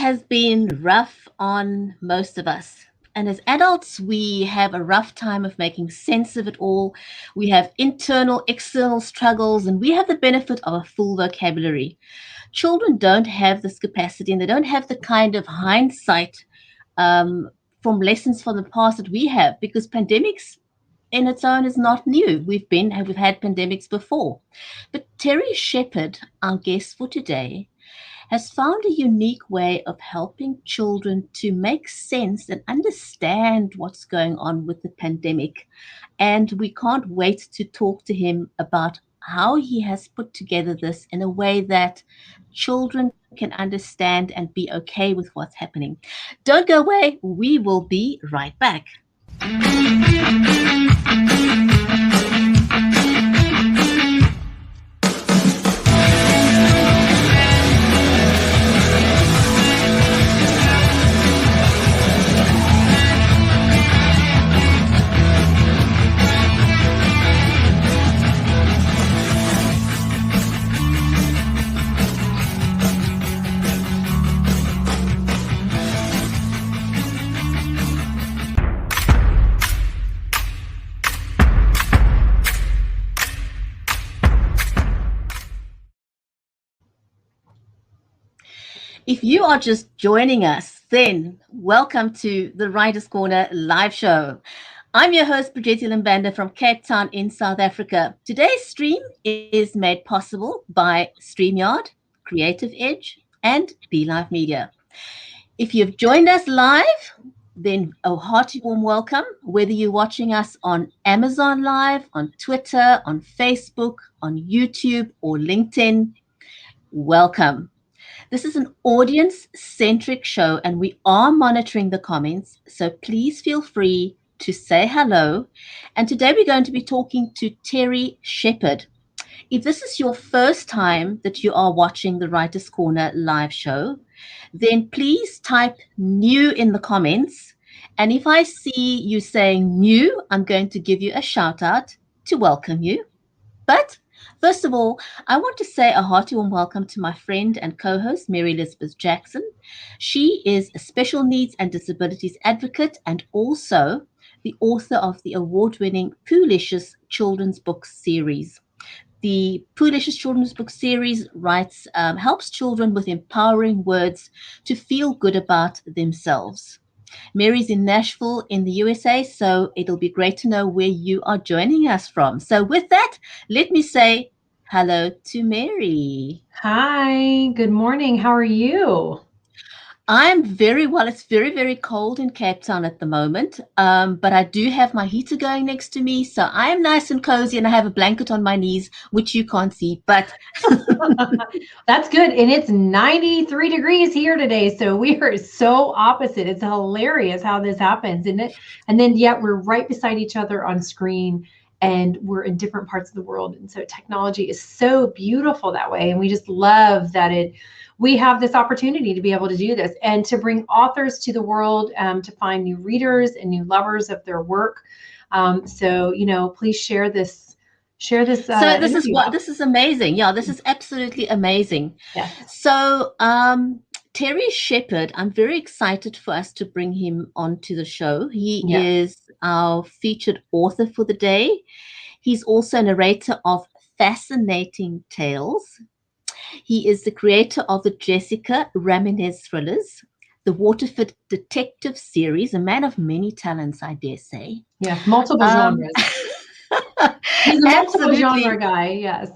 has been rough on most of us. And as adults, we have a rough time of making sense of it all. We have internal, external struggles, and we have the benefit of a full vocabulary. Children don't have this capacity, and they don't have the kind of hindsight um, from lessons from the past that we have, because pandemics in its own is not new. We've had pandemics before. But Terry Sheperd, our guest for today, has found a unique way of helping children to make sense and understand what's going on with the pandemic. And we can't wait to talk to him about how he has put together this in a way that children can understand and be okay with what's happening. Don't go away. We will be right back. If you are just joining us, then welcome to the Writers' Corner live show. I'm your host, Bridget Limbanda from Cape Town in South Africa. Today's stream is made possible by StreamYard, Creative Edge, and BeLive Media. If you've joined us live, then a hearty warm welcome, whether you're watching us on Amazon Live, on Twitter, on Facebook, on YouTube, or LinkedIn, welcome. This is an audience-centric show, and we are monitoring the comments, so please feel free to say hello. And today we're going to be talking to Terry Sheperd. If this is your first time that you are watching the Writers' Corner live show, then please type new in the comments. And if I see you saying new, I'm going to give you a shout out to welcome you. But first of all, I want to say a hearty warm welcome to my friend and co-host, Mary Elizabeth Jackson. She is a special needs and disabilities advocate and also the author of the award-winning Poolicious children's book series. The Poolicious children's book series helps children with empowering words to feel good about themselves. Mary's in Nashville in the USA, so it'll be great to know where you are joining us from. So with that, let me say hello to Mary. Hi, good morning. How are you? I'm very well. It's very, very cold in Cape Town at the moment, but I do have my heater going next to me, so I am nice and cozy, and I have a blanket on my knees, which you can't see, but that's good. And it's 93 degrees here today, so we are so opposite. It's hilarious how this happens, isn't it? And then yet we're right beside each other on screen, and we're in different parts of the world. And so technology is so beautiful that way, and we just love that we have this opportunity to be able to do this and to bring authors to the world, to find new readers and new lovers of their work. So, please share this. So this is amazing. Yeah, this is absolutely amazing. Yeah. So Terry Sheperd, I'm very excited for us to bring him onto the show. He is our featured author for the day. He's also a narrator of Fascinating Tales. He is the creator of the Jessica Ramirez Thrillers, the Waterford Detective series, a man of many talents, I dare say. Yeah, multiple genres. He's a multiple genre guy, yes.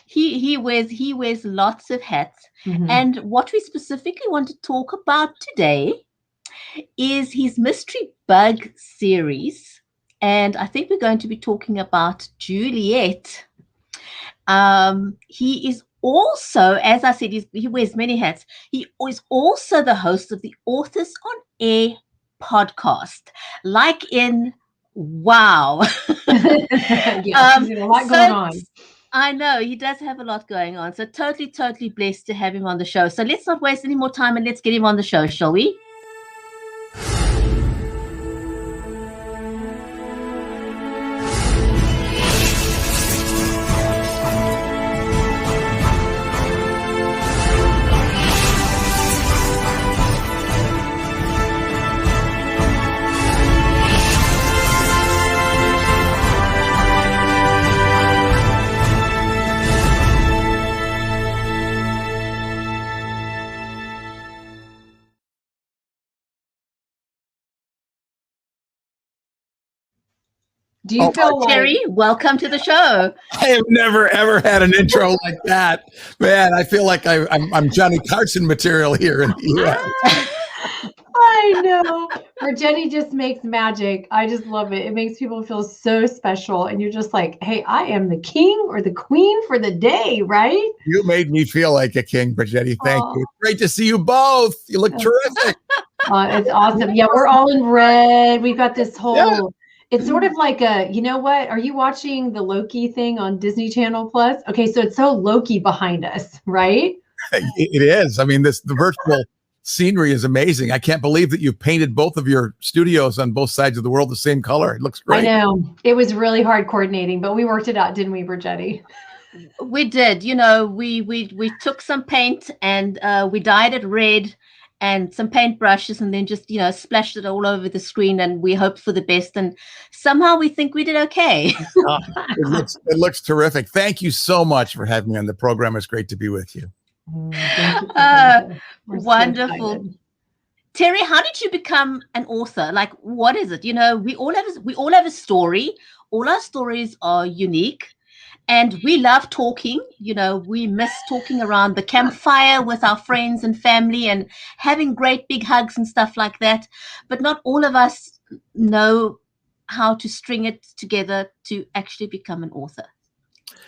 He wears lots of hats. Mm-hmm. And what we specifically want to talk about today is his Mystery Bug series. And I think we're going to be talking about Juliette. He is also, as I said, he wears many hats. He is also the host of the Authors on Air podcast. Like in, wow. Yeah, there's a lot going on. I know, he does have a lot going on. So totally blessed to have him on the show. So let's not waste any more time and let's get him on the show, shall we? Do you Oh my! feel like Terry, welcome to the show. I have never ever had an intro like that, man. I feel like I'm Johnny Carson material here in the U.S. I know. Or Jenny just makes magic. I just love it. It makes people feel so special. And you're just like, hey, I am the king or the queen for the day, right? You made me feel like a king, Brigetti. Thank Oh, you. It's great to see you both. You look terrific. it's awesome. Yeah, we're all in red. We've got this Yeah, whole, it's sort of like a, you know what? Are you watching the Loki thing on Disney Channel Plus? Okay, so it's so Loki behind us, right? it is. I mean, the virtual scenery is amazing. I can't believe that you painted both of your studios on both sides of the world the same color. It looks I great. know. It was really hard coordinating, but we worked it out, didn't we, Brigetti? We did. We took some paint and we dyed it red and some paint brushes and then just splashed it all over the screen and we hoped for the best and somehow we think we did okay. Uh, it looks terrific. Thank you so much for having me on the program. It's great to be with you. Thank you for being here. We're so Wonderful. excited. Terry, how did you become an author? Like, what is it? We all have a story. All our stories are unique. And we love talking. We miss talking around the campfire with our friends and family and having great big hugs and stuff like that. But not all of us know how to string it together to actually become an author.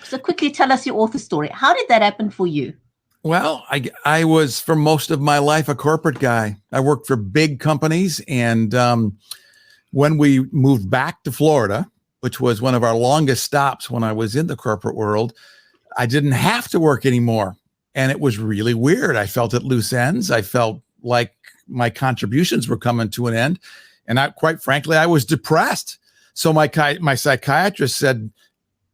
So quickly tell us your author story. How did that happen for you? Well, I was for most of my life a corporate guy. I worked for big companies, and when we moved back to Florida, which was one of our longest stops when I was in the corporate world, I didn't have to work anymore. And it was really weird. I felt at loose ends. I felt like my contributions were coming to an end. And quite frankly, I was depressed. So my psychiatrist said,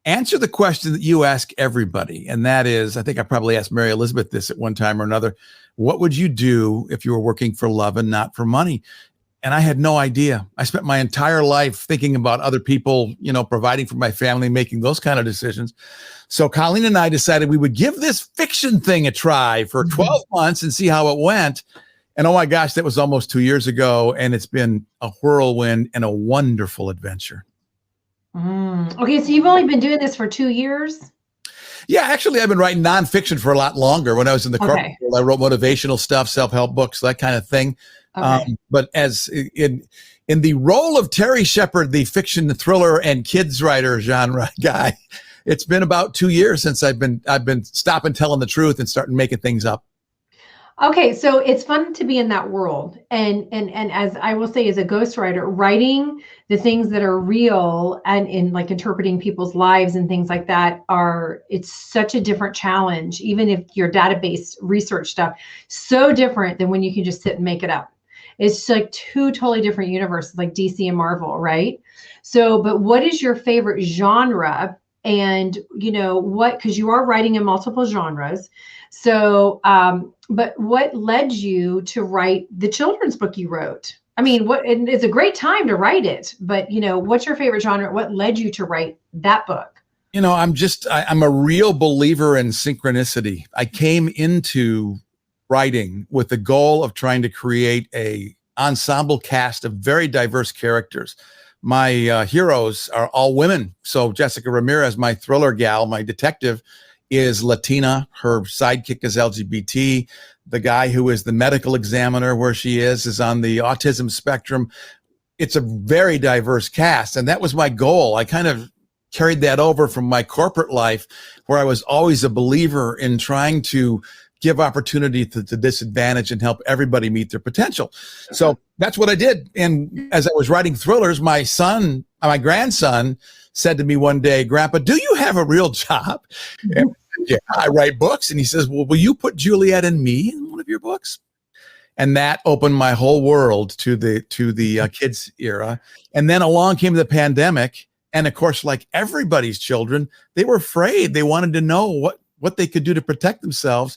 answer the question that you ask everybody. And that is, I think I probably asked Mary Elizabeth this at one time or another. What would you do if you were working for love and not for money? And I had no idea. I spent my entire life thinking about other people, providing for my family, making those kind of decisions. So Colleen and I decided we would give this fiction thing a try for 12 months and see how it went. And oh my gosh, that was almost 2 years ago. And it's been a whirlwind and a wonderful adventure. Okay, so you've only been doing this for 2 years? Yeah, actually, I've been writing nonfiction for a lot longer. When I was in the corporate world, I wrote motivational stuff, self-help books, that kind of thing. Okay. But as in the role of Terry Sheperd, the fiction, the thriller, and kids writer genre guy, it's been about 2 years since I've been stopping telling the truth and starting making things up. Okay, so it's fun to be in that world, and as I will say, as a ghostwriter, writing the things that are real and in like interpreting people's lives and things like that it's such a different challenge. Even if your database research stuff, so different than when you can just sit and make it up. It's like two totally different universes, like DC and Marvel, right? So, but what is your favorite genre? And because you are writing in multiple genres. So, but what led you to write the children's book you wrote? I mean, and it's a great time to write it, but what's your favorite genre? What led you to write that book? I'm a real believer in synchronicity. I came into writing with the goal of trying to create a ensemble cast of very diverse characters. My heroes are all women. So Jessica Ramirez, my thriller gal, my detective, is Latina. Her sidekick is LGBT. The guy who is the medical examiner where she is on the autism spectrum. It's a very diverse cast. And that was my goal. I kind of carried that over from my corporate life, where I was always a believer in trying to give opportunity to disadvantage and help everybody meet their potential. So that's what I did. And as I was writing thrillers, my grandson said to me one day, "Grandpa, do you have a real job?" And I said, "Yeah, I write books." And he says, "Well, will you put Juliette and me in one of your books?" And that opened my whole world to the kids era. And then along came the pandemic. And of course, like everybody's children, they were afraid. They wanted to know what they could do to protect themselves.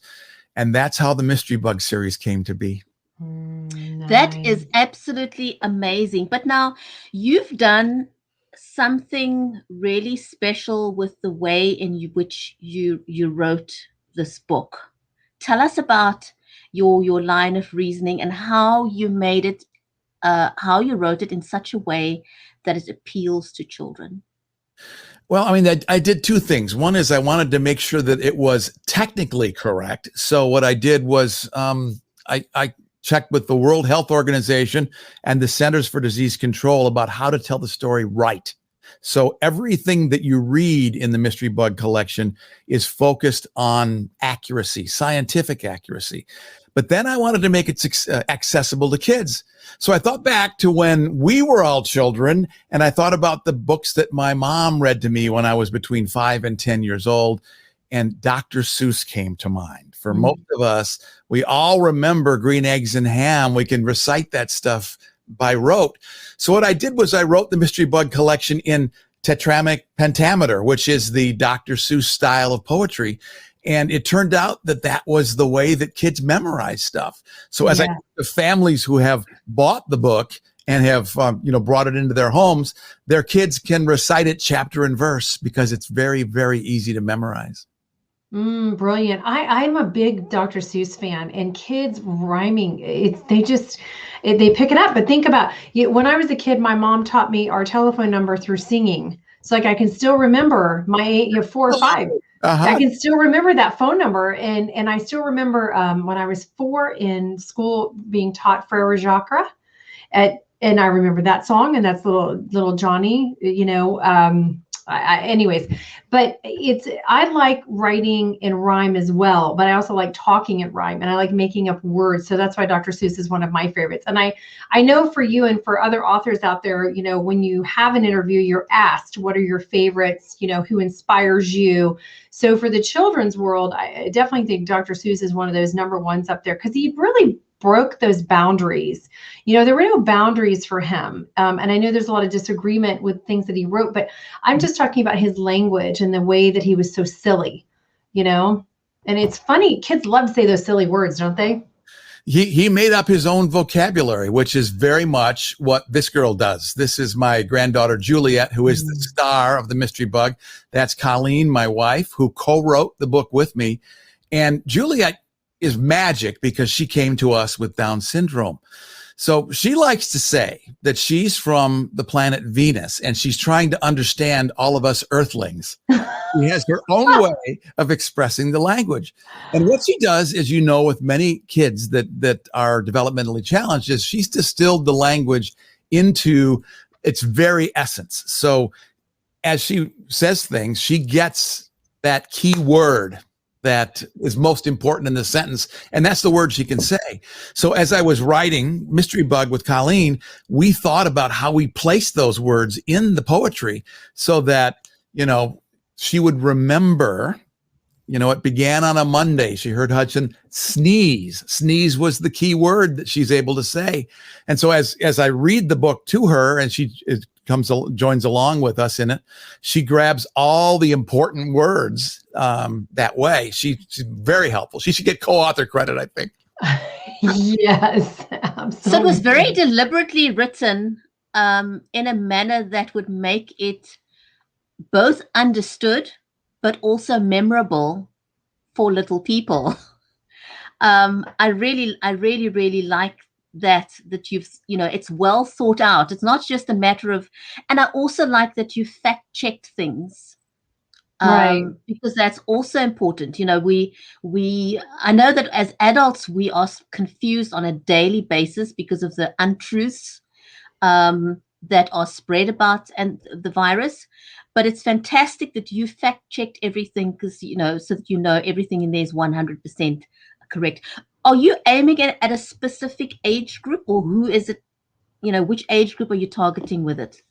And that's how the Mystery Bug series came to be. Nice. That is absolutely amazing. But now you've done something really special with the way in which you wrote this book. Tell us about your line of reasoning and how you made it how you wrote it in such a way that it appeals to children? Well, I mean, I did two things. One is I wanted to make sure that it was technically correct. So what I did was I checked with the World Health Organization and the Centers for Disease Control about how to tell the story right. So everything that you read in the Mystery Bug collection is focused on accuracy, scientific accuracy. But then I wanted to make it accessible to kids. So I thought back to when we were all children, and I thought about the books that my mom read to me when I was between 5 and 10 years old, and Dr. Seuss came to mind. For most of us, we all remember Green Eggs and Ham. We can recite that stuff by rote. So what I did was I wrote the Mystery Bug collection in tetramic pentameter, which is the Dr. Seuss style of poetry. And it turned out that that was the way that kids memorize stuff. So as I the families who have bought the book and have brought it into their homes, their kids can recite it chapter and verse because it's very, very easy to memorize. Brilliant. I'm a big Dr. Seuss fan, and kids rhyming, they pick it up. But think about when I was a kid, my mom taught me our telephone number through singing. So like I can still remember my 4 or 5. I can still remember that phone number. And I still remember when I was 4 in school being taught Frere Jacques. And I remember that song, and that's little Johnny, anyways, but I like writing in rhyme as well, but I also like talking in rhyme, and I like making up words. So that's why Dr. Seuss is one of my favorites. And I know for you and for other authors out there, when you have an interview, you're asked, what are your favorites? Who inspires you? So for the children's world, I definitely think Dr. Seuss is one of those number ones up there, because he really broke those boundaries. There were no boundaries for him. And I know there's a lot of disagreement with things that he wrote, but I'm just talking about his language and the way that he was so silly, and it's funny. Kids love to say those silly words, don't they? He made up his own vocabulary, which is very much what this girl does. This is my granddaughter, Juliette, who is the star of the Mystery Bug. That's Colleen, my wife, who co-wrote the book with me. And Juliette is magic because she came to us with Down syndrome. So she likes to say that she's from the planet Venus, and she's trying to understand all of us Earthlings. She has her own way of expressing the language. And what she does is, with many kids that are developmentally challenged, is she's distilled the language into its very essence. So as she says things, she gets that key word that is most important in the sentence, and that's the word she can say. So as I was writing Mystery Bug with Colleen, we thought about how we place those words in the poetry so that, she would remember, it began on a Monday. She heard Hudson sneeze. Sneeze was the key word that she's able to say. And so as I read the book to her, and she joins along with us in it, she grabs all the important words that way. She's very helpful. She should get co-author credit, I think. Yes, absolutely. So it was very deliberately written in a manner that would make it both understood but also memorable for little people. I really like that you've, it's well thought out. It's not just a matter of, and I also like that you fact checked things, right? Because that's also important. I know that as adults we are confused on a daily basis because of the untruths that are spread about and the virus. But it's fantastic that you fact checked everything, because so that everything in there is 100% correct. Are you aiming at a specific age group, or who is it? Which age group are you targeting with it?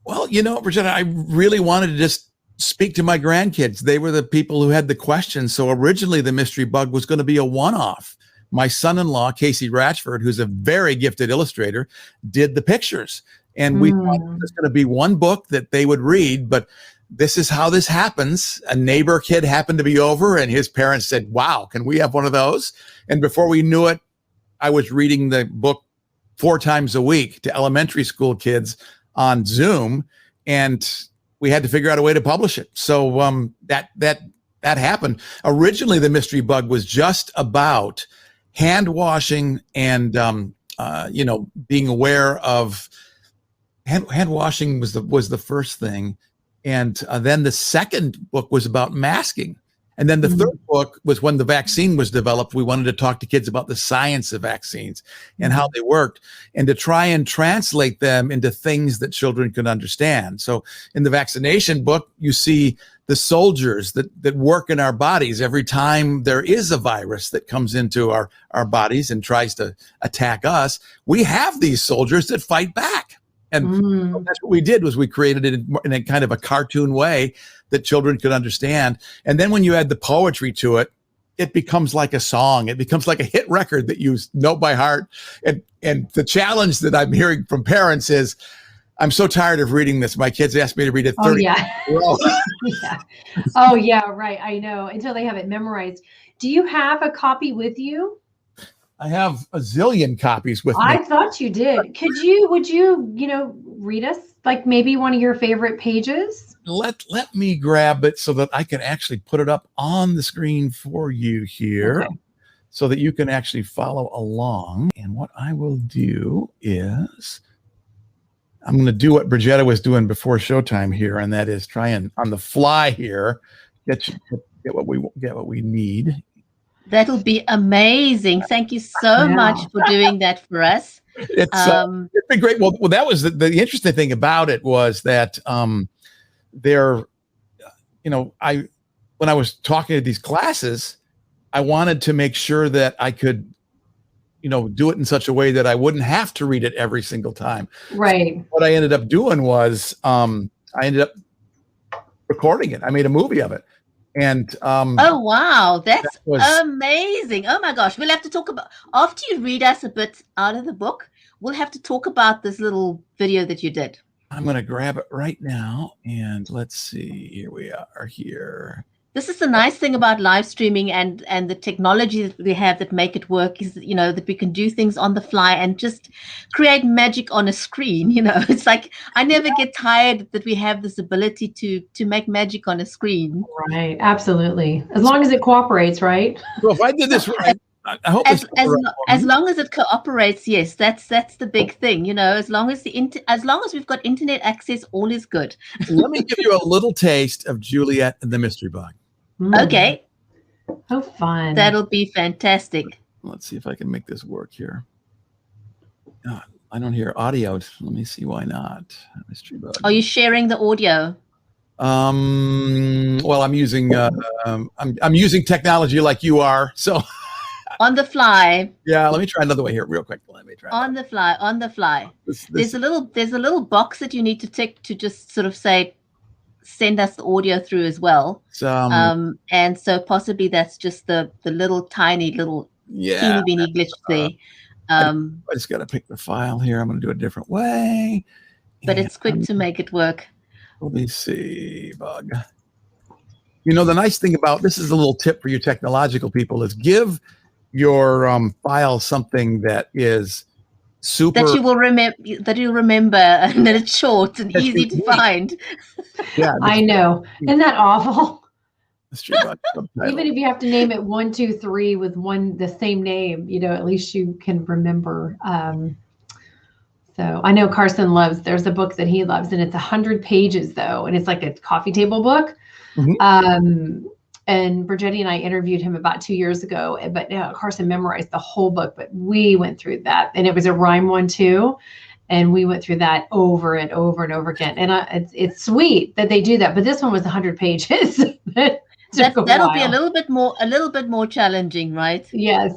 Well, Virginia, I really wanted to just speak to my grandkids. They were the people who had the questions. So originally the Mystery Bug was going to be a one-off. My son-in-law, Casey Ratchford, who's a very gifted illustrator, did the pictures. And we thought it was going to be one book that they would read, but this is how this happens. A neighbor kid happened to be over, and his parents said, wow, can we have one of those? And before we knew it, I was reading the book 4 times a week to elementary school kids on Zoom, and we had to figure out a way to publish it. So that happened. Originally, the Mystery Bug was just about hand washing and being aware of hand washing was the first thing. And then the second book was about masking. And then the third book was when the vaccine was developed. We wanted to talk to kids about the science of vaccines and how they worked, and to try and translate them into things that children could understand. So in the vaccination book, you see the soldiers that work in our bodies every time there is a virus that comes into our bodies and tries to attack us. We have these soldiers that fight back. And that's what we did, was we created it in a kind of a cartoon way that children could understand. And then when you add the poetry to it, it becomes like a song. It becomes like a hit record that you know by heart. And the challenge that I'm hearing from parents is, I'm so tired of reading this. My kids asked me to read it 30 yeah. Yeah. Oh, yeah, right. I know. Until they have it memorized. Do you have a copy with you? I have a zillion copies with me. I thought you did. Would you read us like maybe one of your favorite pages? Let me grab it so that I can actually put it up on the screen for you here, so that you can actually follow along. And what I will do is I'm going to do what Brigetta was doing before showtime here, and that is try and on the fly here get what we need. That'll be amazing. Thank you so much for doing that for us. It's been great. Well, that was the interesting thing about it was that when I was talking to these classes, I wanted to make sure that I could, do it in such a way that I wouldn't have to read it every single time. Right. So what I ended up doing was I ended up recording it. I made a movie of it. And oh wow, that's amazing. Oh my gosh, we'll have to talk about, after you read us a bit out of the book, we'll have to talk about this little video that you did. I'm going to grab it right now, and let's see, here we are here. This is the nice thing about live streaming and the technology that we have that make it work, is that we can do things on the fly and just create magic on a screen. It's like I never get tired that we have this ability to make magic on a screen. Right, absolutely. As long as it cooperates, right? So if I did this right, I hope as long as it cooperates, yes, that's the big thing. As long as we've got internet access, all is good. Let me give you a little taste of Juliette and the Mystery Bug. Okay. How fun. That'll be fantastic. Let's see if I can make this work here. I don't hear audio. Let me see why not. Mystery Bug. Are you sharing the audio? Well, I'm using I'm using technology like you are. So on the fly. Yeah, let me try another way here real quick. Let me try on the fly. There's a little box that you need to tick to just sort of say, send us the audio through as well. And so possibly that's just the little tiny little teeny weeny glitch there. I just got to pick the file here. I'm going to do it a different way. But it's quick to make it work. Let me see, Bug. The nice thing about this is a little tip for you technological people is give your file something that is super that you'll remember and that it's short and easy to find. Yeah, I know. Isn't that awful? Even if you have to name it 1, 2, 3 with the same name, at least you can remember. So I know Carson there's a book that he loves, and it's 100 pages though, and it's like a coffee table book. Mm-hmm. And Brigetti and I interviewed him about 2 years ago, but Carson memorized the whole book, but we went through that, and it was a rhyme one too. And we went through that over and over and over again. And it's sweet that they do that, but this one was 100 pages. That'll be a little bit more challenging, right? Yes.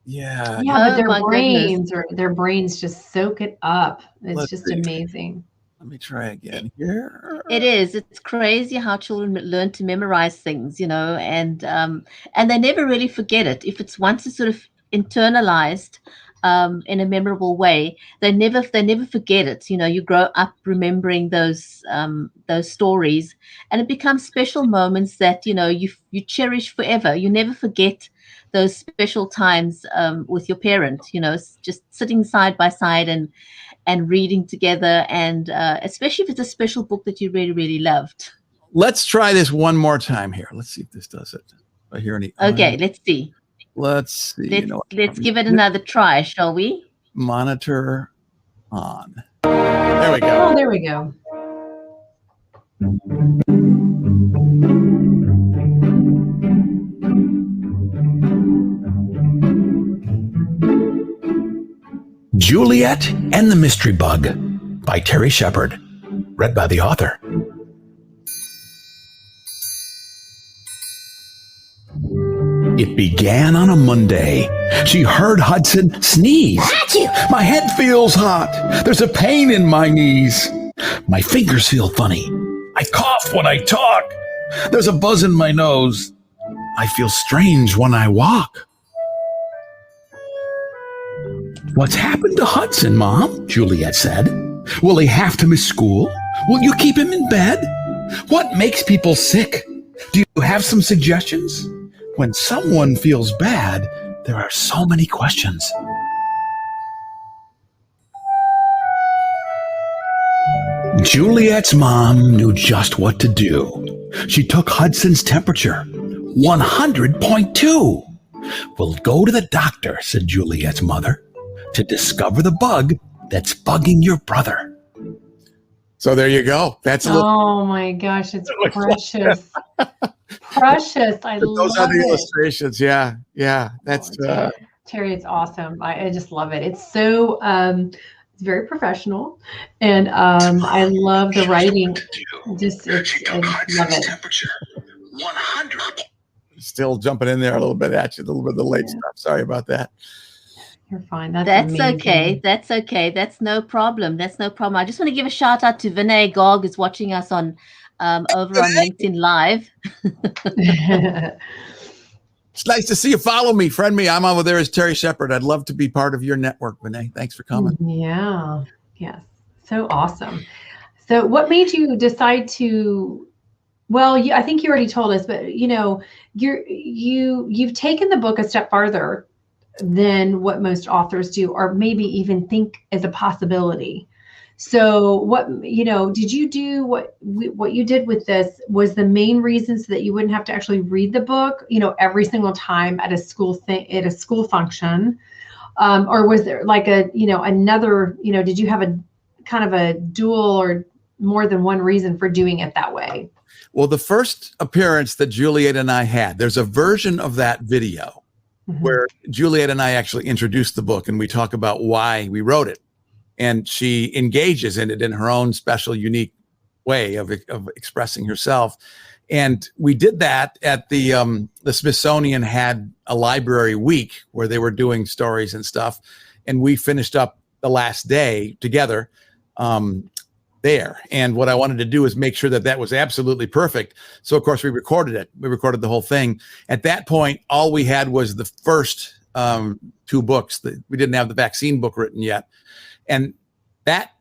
Yeah. Yeah, but their brains just soak it up. It's just amazing. Let me try again here. It is. It's crazy how children learn to memorize things, and they never really forget it. If it's once it's sort of internalized in a memorable way, they never forget it. You grow up remembering those stories, and it becomes special moments that you cherish forever. You never forget those special times with your parent. Just sitting side by side and reading together, and especially if it's a special book that you really, really loved. Let's try this one more time here. Let's see if this does it. Okay, let's see. Let's see. Let's give it another try, shall we? monitor on. There we go. Oh, there we go. Juliette and the Mystery Bug by Terry Sheperd. Read by the author. It began on a Monday. She heard Hudson sneeze. Achoo! My head feels hot. There's a pain in my knees. My fingers feel funny. I cough when I talk. There's a buzz in my nose. I feel strange when I walk. What's happened to Hudson, Mom? Juliette said. Will he have to miss school? Will you keep him in bed? What makes people sick? Do you have some suggestions? When someone feels bad, there are so many questions. Juliette's mom knew just what to do. She took Hudson's temperature, 100.2. We'll go to the doctor, said Juliette's mother, to discover the bug that's bugging your brother. So there you go. That's a little. Oh my gosh, it's precious. Precious. I love Those are the it. illustrations. Yeah. That's Terry, it's awesome. I just love it. It's so it's very professional, and I love the writing. Just I love it. Temperature, 100. still jumping in there a little bit at you, a little bit of the late stuff. Sorry about that. You're fine. That's okay. amazing. That's okay. That's no problem. That's no problem. I just want to give a shout out to Vinay Gog, who's watching us on over on LinkedIn Live. It's nice to see you. Follow me, friend me. I'm over there as Terry Sheperd. I'd love to be part of your network, Vinay. Thanks for coming. Yeah. Yes. So awesome. So what made you decide to, well, I think you already told us, but you've taken the book a step farther than what most authors do, or maybe even think as a possibility. So what, did you do what you did with this was the main reason so that you wouldn't have to actually read the book, every single time at a school function? Or was there like another, did you have a kind of a dual or more than one reason for doing it that way? Well, the first appearance that Juliette and I had, there's a version of that video where Juliette and I actually introduced the book and we talk about why we wrote it. And she engages in it in her own special, unique way of expressing herself. And we did that at the Smithsonian had a library week where they were doing stories and stuff. And we finished up the last day together there. And what I wanted to do is make sure that was absolutely perfect. So, of course, we recorded it. We recorded the whole thing. At that point, all we had was the first two books. We didn't have the vaccine book written yet. And that,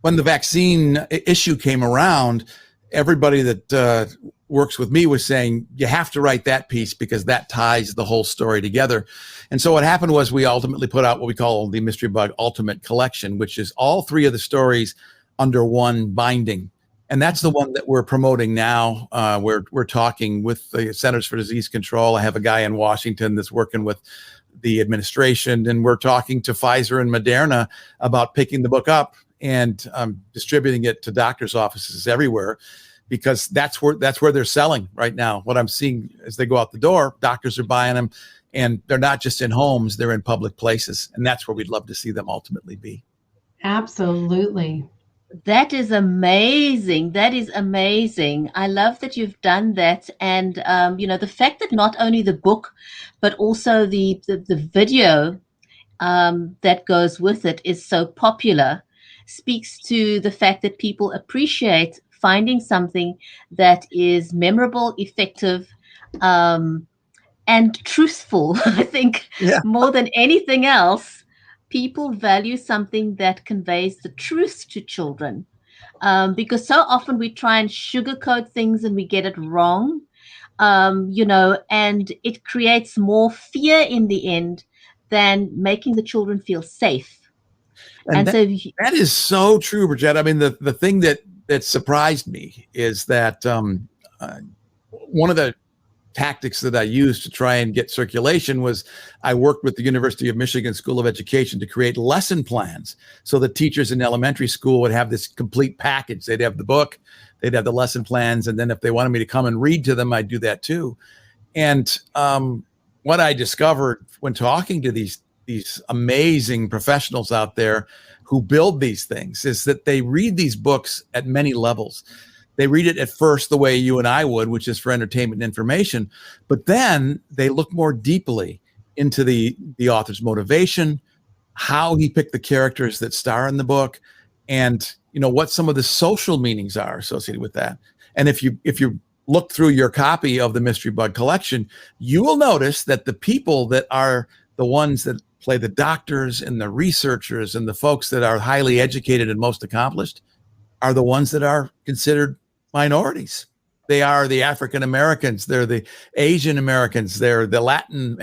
when the vaccine issue came around, everybody that works with me was saying, you have to write that piece because that ties the whole story together. And so what happened was we ultimately put out what we call the Mystery Bug Ultimate Collection, which is all three of the stories under one binding. And that's the one that we're promoting now. We're talking with the Centers for Disease Control. I have a guy in Washington that's working with the administration, and we're talking to Pfizer and Moderna about picking the book up and distributing it to doctors' offices everywhere, because that's where they're selling right now. What I'm seeing as they go out the door, doctors are buying them, and they're not just in homes, they're in public places. And that's where we'd love to see them ultimately be. Absolutely. That is amazing. That is amazing. I love that you've done that. And, the fact that not only the book, but also the video that goes with it is so popular speaks to the fact that people appreciate finding something that is memorable, effective, and truthful. I think more than anything else, people value something that conveys the truth to children, because so often we try and sugarcoat things and we get it wrong, and it creates more fear in the end than making the children feel safe. And that is so true, Bridget. I mean, the thing that surprised me is that one of the tactics that I used to try and get circulation was I worked with the University of Michigan School of Education to create lesson plans so that teachers in elementary school would have this complete package. They'd have the book, they'd have the lesson plans, and then if they wanted me to come and read to them, I'd do that too. And what I discovered when talking to these amazing professionals out there who build these things is that they read these books at many levels. They read it at first the way you and I would, which is for entertainment and information, but then they look more deeply into the author's motivation, how he picked the characters that star in the book, and what some of the social meanings are associated with that. And if you look through your copy of the Mystery Bug collection, you will notice that the people that are the ones that play the doctors and the researchers and the folks that are highly educated and most accomplished are the ones that are considered minorities. They are the African Americans, they're the Asian Americans, they're the Latin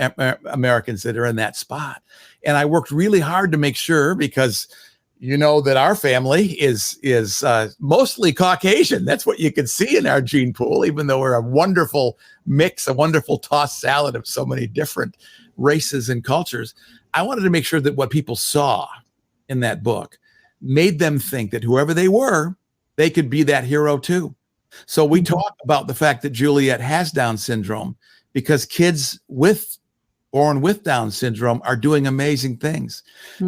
Americans that are in that spot. And I worked really hard to make sure, because that our family is mostly Caucasian. That's what you can see in our gene pool, even though we're a wonderful mix, a wonderful tossed salad of so many different races and cultures. I wanted to make sure that what people saw in that book made them think that whoever they were, they could be that hero too. So we talk about the fact that Juliette has Down syndrome because kids born with Down syndrome are doing amazing things.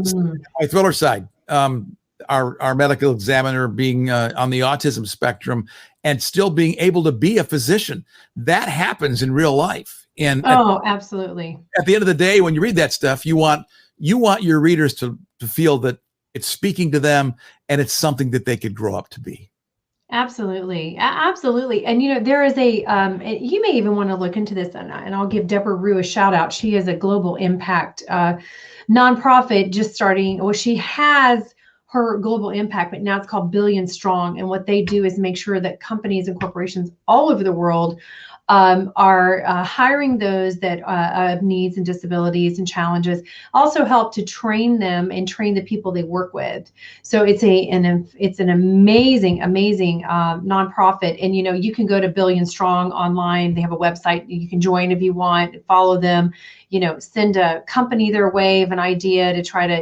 So my thriller side, our medical examiner being on the autism spectrum and still being able to be a physician, that happens in real life. And absolutely. At the end of the day, when you read that stuff, you want your readers to feel that it's speaking to them and it's something that they could grow up to be. Absolutely. Absolutely. And, there is you may even want to look into this, and I'll give Deborah Rue a shout out. She is a global impact nonprofit just starting. Well, she has her global impact, but now it's called Billion Strong. And what they do is make sure that companies and corporations all over the world are hiring those that have needs and disabilities and challenges, also help to train them and train the people they work with. So it's an amazing nonprofit. And you can go to Billion Strong online. They have a website you can join if you want, follow them, send a company their way of an idea to try to,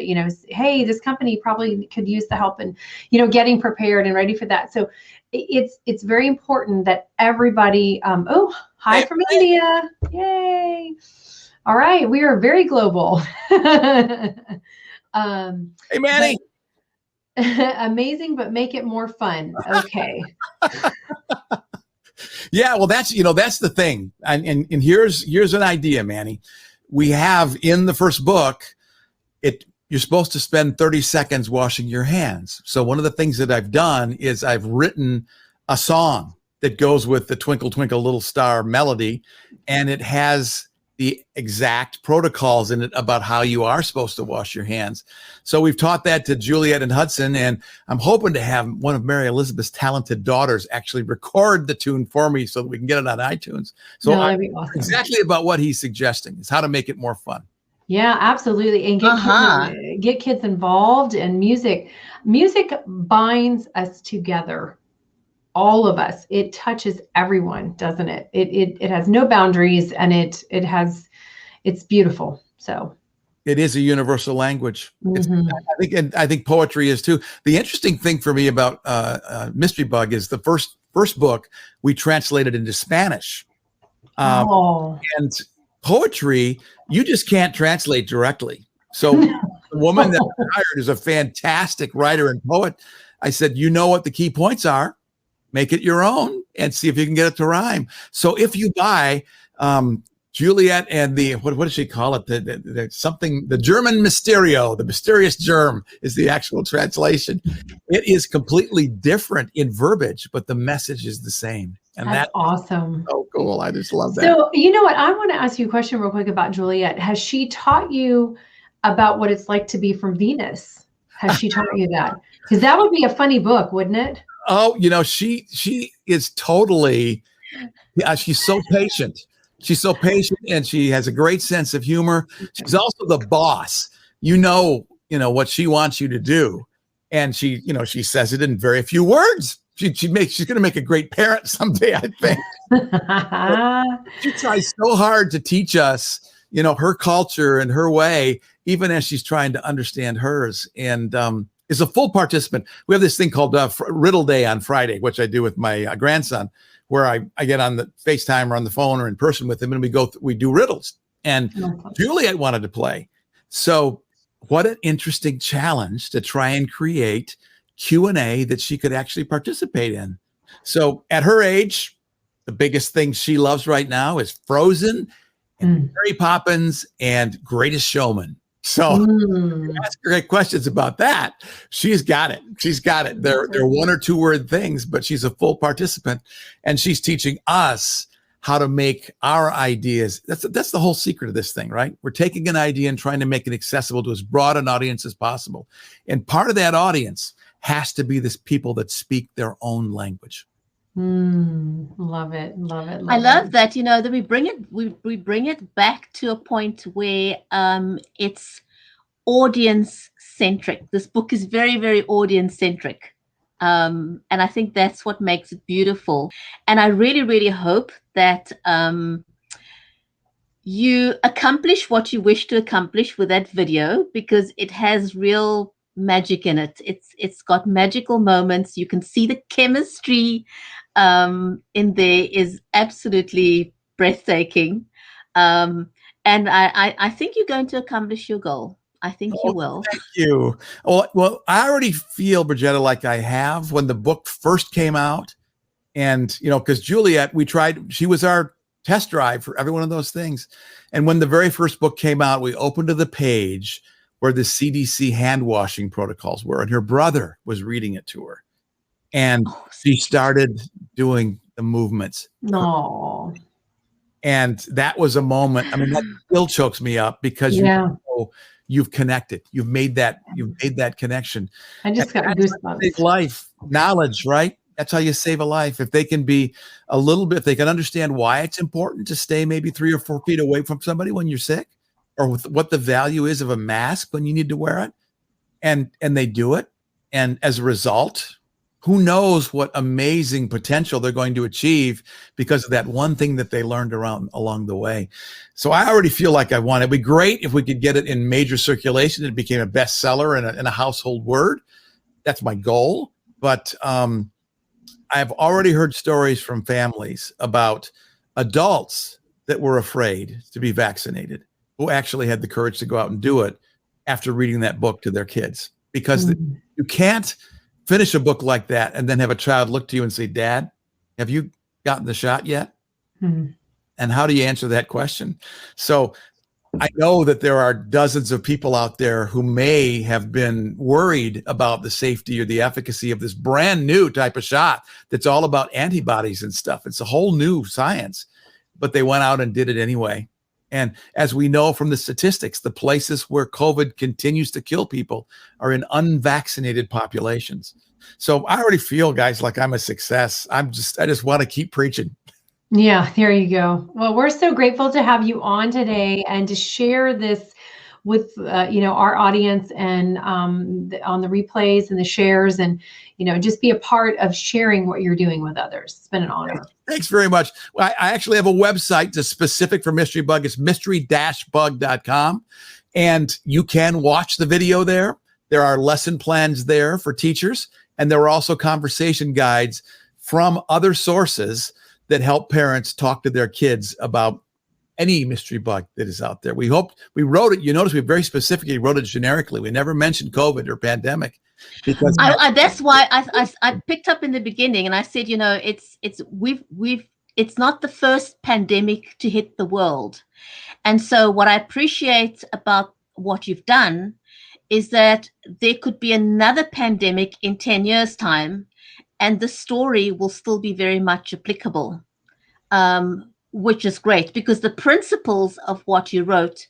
hey, this company probably could use the help and, getting prepared and ready for that. So it's very important that everybody, hi from India. Yay. All right. We are very global. Hey, Manny. Amazing, but make it more fun. Okay. Yeah. Well, that's the thing. And here's an idea, Manny. We have in the first book, you're supposed to spend 30 seconds washing your hands. So one of the things that I've done is I've written a song that goes with the Twinkle, Twinkle, Little Star melody, and it has the exact protocols in it about how you are supposed to wash your hands. So we've taught that to Juliette and Hudson, and I'm hoping to have one of Mary Elizabeth's talented daughters actually record the tune for me so that we can get it on iTunes. So that'd be awesome. Exactly about what he's suggesting is how to make it more fun. Yeah, absolutely. And get kids involved. And music binds us together, all of us. It touches everyone, doesn't it? It has no boundaries, and it's beautiful. So it is a universal language. Mm-hmm. I think poetry is too. The interesting thing for me about Mystery Bug is the first book we translated into Spanish, and poetry, you just can't translate directly. So the woman that I hired is a fantastic writer and poet. I said, what the key points are, make it your own and see if you can get it to rhyme. So if you buy Juliette and the, what does she call it? The German Mysterio, the mysterious germ is the actual translation. It is completely different in verbiage, but the message is the same. And that's awesome. So cool. I just love that. So, you know what? I want to ask you a question real quick about Juliette. Has she taught you about what it's like to be from Venus? Has she taught you that? Because that would be a funny book, wouldn't it? Oh, she is totally, she's so patient. She's so patient, and she has a great sense of humor. She's also the boss. You know what she wants you to do. And she says it in very few words. she's going to make a great parent someday, I think. She tries so hard to teach us, her culture and her way, even as she's trying to understand hers, and is a full participant. We have this thing called Riddle Day on Friday, which I do with my grandson, where I get on the FaceTime or on the phone or in person with him, and we do riddles. And Juliette wanted to play. So what an interesting challenge to try and create Q&A that she could actually participate in. So at her age, the biggest thing she loves right now is Frozen and Mary Poppins and Greatest Showman. So ask her questions about that. She's got it. They're one or two word things, but she's a full participant, and she's teaching us how to make our ideas. That's the whole secret of this thing, right? We're taking an idea and trying to make it accessible to as broad an audience as possible. And part of that audience has to be this people that speak their own language. Love it. I love that, that we bring it back to a point where it's audience centric. This book is very, very audience centric. And I think that's what makes it beautiful. And I really, really hope that you accomplish what you wish to accomplish with that video, because it has real magic in it. It's got magical moments. You can see the chemistry in there is absolutely breathtaking. And I think you're going to accomplish your goal. I think you will. Thank you. Well, I already feel, Brigetta, like I have when the book first came out. And, because Juliette, she was our test drive for every one of those things. And when the very first book came out, we opened to the page where the CDC hand washing protocols were, and her brother was reading it to her. And she started doing the movements. No. And that was a moment. I mean, that still chokes me up, because you've connected. You've made that connection. I just got goosebumps. Save life, knowledge, right? That's how you save a life. If they can be if they can understand why it's important to stay maybe 3 or 4 feet away from somebody when you're sick, or what the value is of a mask when you need to wear it, and they do it. And as a result, who knows what amazing potential they're going to achieve because of that one thing that they learned along the way. So I already feel like I want it. It'd be great if we could get it in major circulation. It became a bestseller and a household word. That's my goal. But I've already heard stories from families about adults that were afraid to be vaccinated, who actually had the courage to go out and do it after reading that book to their kids. Because you can't finish a book like that and then have a child look to you and say, "Dad, have you gotten the shot yet?" And how do you answer that question? So I know that there are dozens of people out there who may have been worried about the safety or the efficacy of this brand new type of shot that's all about antibodies and stuff. It's a whole new science, but they went out and did it anyway. And as we know from the statistics, the places where COVID continues to kill people are in unvaccinated populations. So I already feel, guys, like I'm a success. I just want to keep preaching. Yeah, there you go. Well, we're so grateful to have you on today and to share this with our audience, and on the replays and the shares, and just be a part of sharing what you're doing with others. It's been an honor. Thanks very much. Well, I actually have a website that's specific for Mystery Bug. It's mystery-bug.com, and you can watch the video there. There are lesson plans there for teachers, and there are also conversation guides from other sources that help parents talk to their kids about any mystery bug that is out there. We wrote it. You notice we very specifically wrote it generically. We never mentioned COVID or pandemic, because that's why I picked up in the beginning, and I said, it's not the first pandemic to hit the world. And so what I appreciate about what you've done is that there could be another pandemic in 10 years' time, and the story will still be very much applicable, which is great, because the principles of what you wrote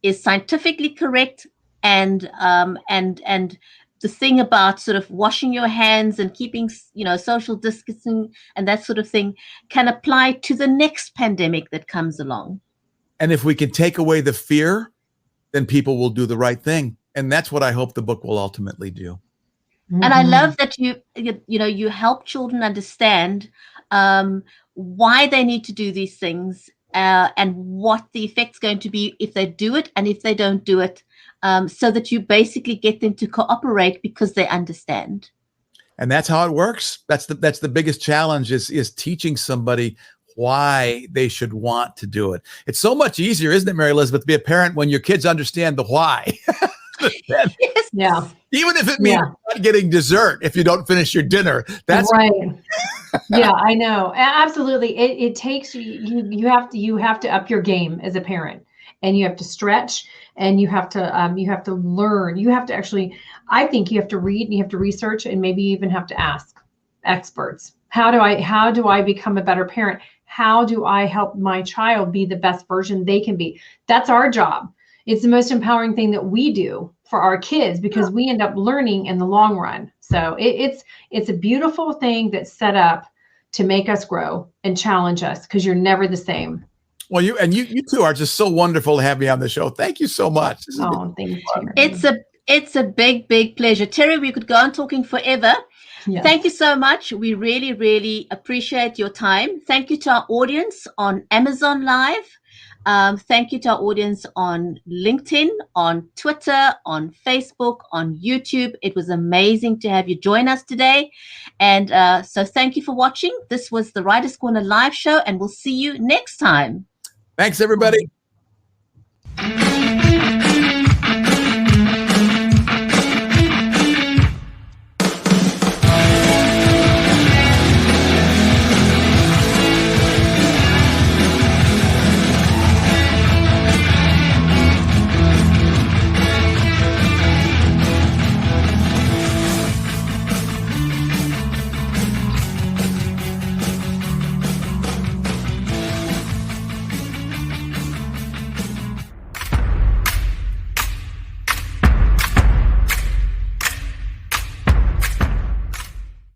is scientifically correct, and the thing about sort of washing your hands and keeping social distancing and that sort of thing can apply to the next pandemic that comes along. And if we can take away the fear, then people will do the right thing. And that's what I hope the book will ultimately do. And I love that you help children understand why they need to do these things and what the effect's going to be if they do it and if they don't do it, so that you basically get them to cooperate because they understand. And that's how it works. That's the biggest challenge is teaching somebody why they should want to do it. It's so much easier, isn't it, Mary Elizabeth, to be a parent when your kids understand the why. Yes. Yeah. Even if it means not getting dessert if you don't finish your dinner. That's right. Yeah, I know. Absolutely. It takes you have to up your game as a parent, and you have to stretch, and you have to learn. You have to actually, I think you have to read and you have to research, and maybe you even have to ask experts. How do I become a better parent? How do I help my child be the best version they can be? That's our job. It's the most empowering thing that we do for our kids, because we end up learning in the long run. So it's a beautiful thing that's set up to make us grow and challenge us, because you're never the same. Well, you two are just so wonderful to have me on the show. Thank you so much. Oh, thank you. It's a big, big pleasure. Terry, we could go on talking forever. Yes. Thank you so much. We really, really appreciate your time. Thank you to our audience on Amazon Live. Thank you to our audience on LinkedIn, on Twitter, on Facebook, on YouTube. It was amazing to have you join us today. And so thank you for watching. This was the Writers' Corner live show, and we'll see you next time. Thanks, everybody.